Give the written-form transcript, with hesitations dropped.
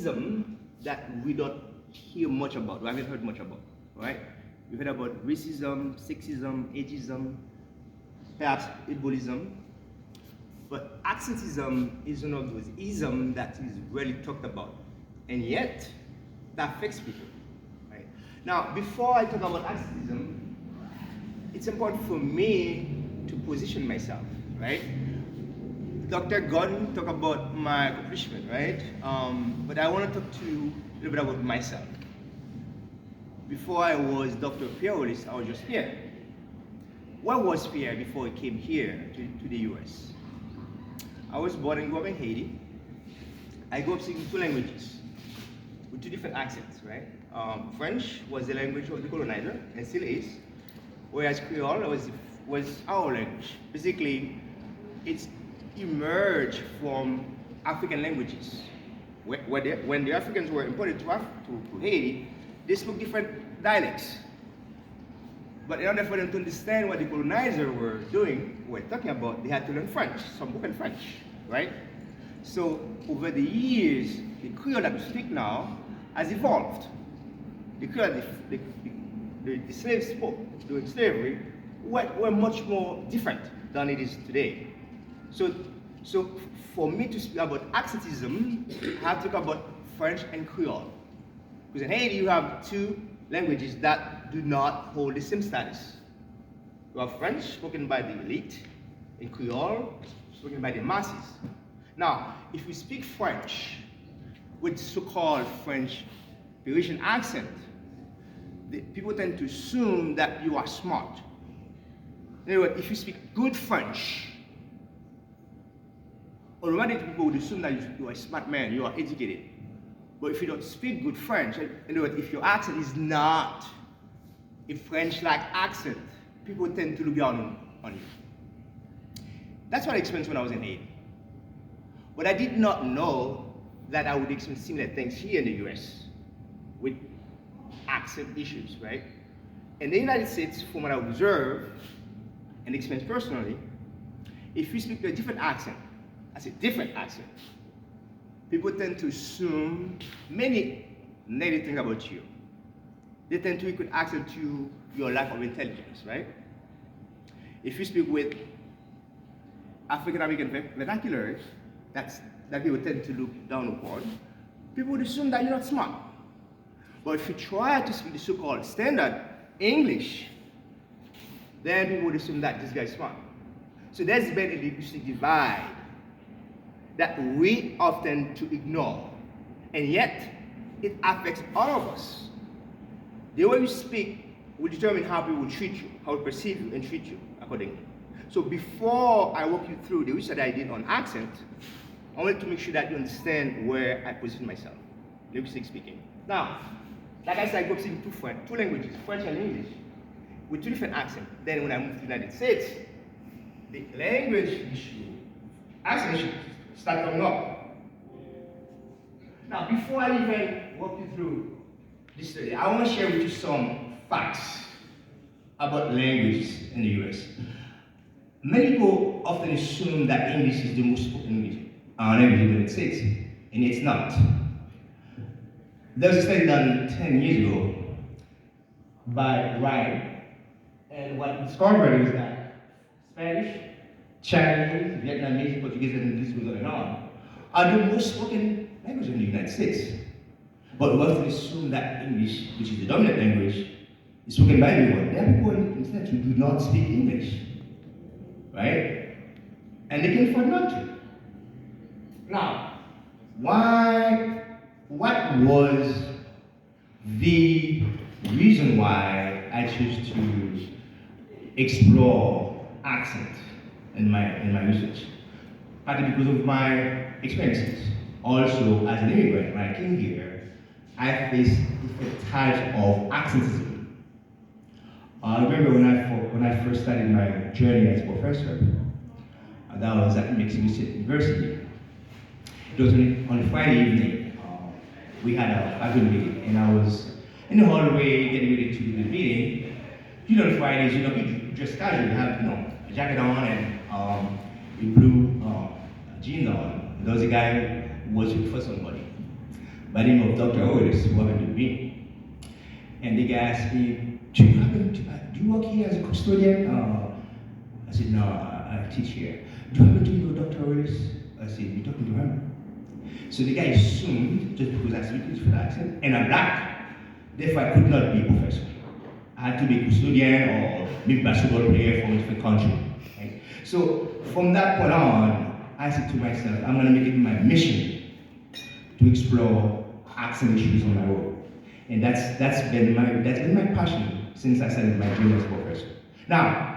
ism that we don't hear much about, we haven't heard much about, right? We've heard about racism, sexism, ageism, perhaps ableism, but accentism is one of those isms that is rarely talked about, and yet that affects people, right? Now, before I talk about accentism, it's important for me to position myself, right? Dr. Gordon talked about my accomplishment, right? But I want to talk to you a little bit about myself. Before I was Dr. Pierre Hollis, I was just Pierre. What was Pierre before he came here to the US? I was born and grew up in Haiti. I grew up speaking two languages with two different accents, right? French was the language of the colonizer and still is, whereas Creole was our language. Basically, it's emerged from African languages. When the Africans were imported to Haiti, they spoke different dialects. But in order for them to understand what the colonizer were talking about, they had to learn French, some broken French, right? So over the years, the Creole that we speak now has evolved. The Creole the slaves spoke during slavery were much more different than it is today. So for me to speak about accentism, I have to talk about French and Creole. Because in Haiti, you have two languages that do not hold the same status. You have French, spoken by the elite, and Creole, spoken by the masses. Now, if we speak French with so-called French Parisian accent, people tend to assume that you are smart. In other words, if you speak good French, automatically people would assume that you are a smart man, you are educated. But if you don't speak good French, in other words, if your accent is not a French-like accent, people tend to look down on you. That's what I experienced when I was in Haiti. But I did not know that I would experience similar things here in the US with accent issues, right? In the United States, from what I observed and experienced personally, if you speak a different accent, I say different accent, people tend to assume many negative things about you. They tend to equate accent to your lack of intelligence, right? If you speak with African American vernaculars, that people tend to look down upon, people would assume that you're not smart. But if you try to speak the so-called standard English, then people would assume that this guy is smart. So there's been a linguistic divide that we often to ignore, and yet it affects all of us. The way you speak will determine how people will treat you, how they perceive you and treat you accordingly. So before I walk you through the research I did on accent, I wanted to make sure that you understand where I position myself, linguistic speaking. Now, like I said, I grew up speaking two languages, French and English, with two different accents. Then when I moved to the United States, the language issue, accent issue, start coming up. Now, before I even walk you through this study, I want to share with you some facts about languages in the US. Many people often assume that English is the most spoken language in the United States, and it's not. There was a study done 10 years ago by Ryan, and what discovered is that Spanish, Chinese, Vietnamese, Portuguese, and this goes on and on, are the most spoken language in the United States. But we often assume that English, which is the dominant language, is spoken by everyone. There are people instead who do not speak English, right? And they can afford not to. Now, what was the reason why I chose to explore accent in my research? Partly because of my experiences. Also, as an immigrant, when I came here, I faced different types of accentism. I remember when I first started my journey as a professor, that was at Mexico State University. It was on a Friday evening. We had a faculty meeting, and I was in the hallway getting ready to do the meeting. You know, on Fridays, you dress casual. You have, a jacket on and a blue jeans on. There was a guy who was looking for somebody. by the name of Dr. Otis, who happened to me. And the guy asked me, do you work here as a custodian? I said, no, I teach here. Do you happen to know Dr. Otis? I said, you're talking to him. So the guy assumed, just because I speak for the accent, and I'm black, therefore I could not be a professor. I had to be a custodian or maybe basketball player from a different country. Right? So from that point on, I said to myself, I'm going to make it my mission to explore accent issues on my own. And that's been my passion since I started my journey as a professor. Now,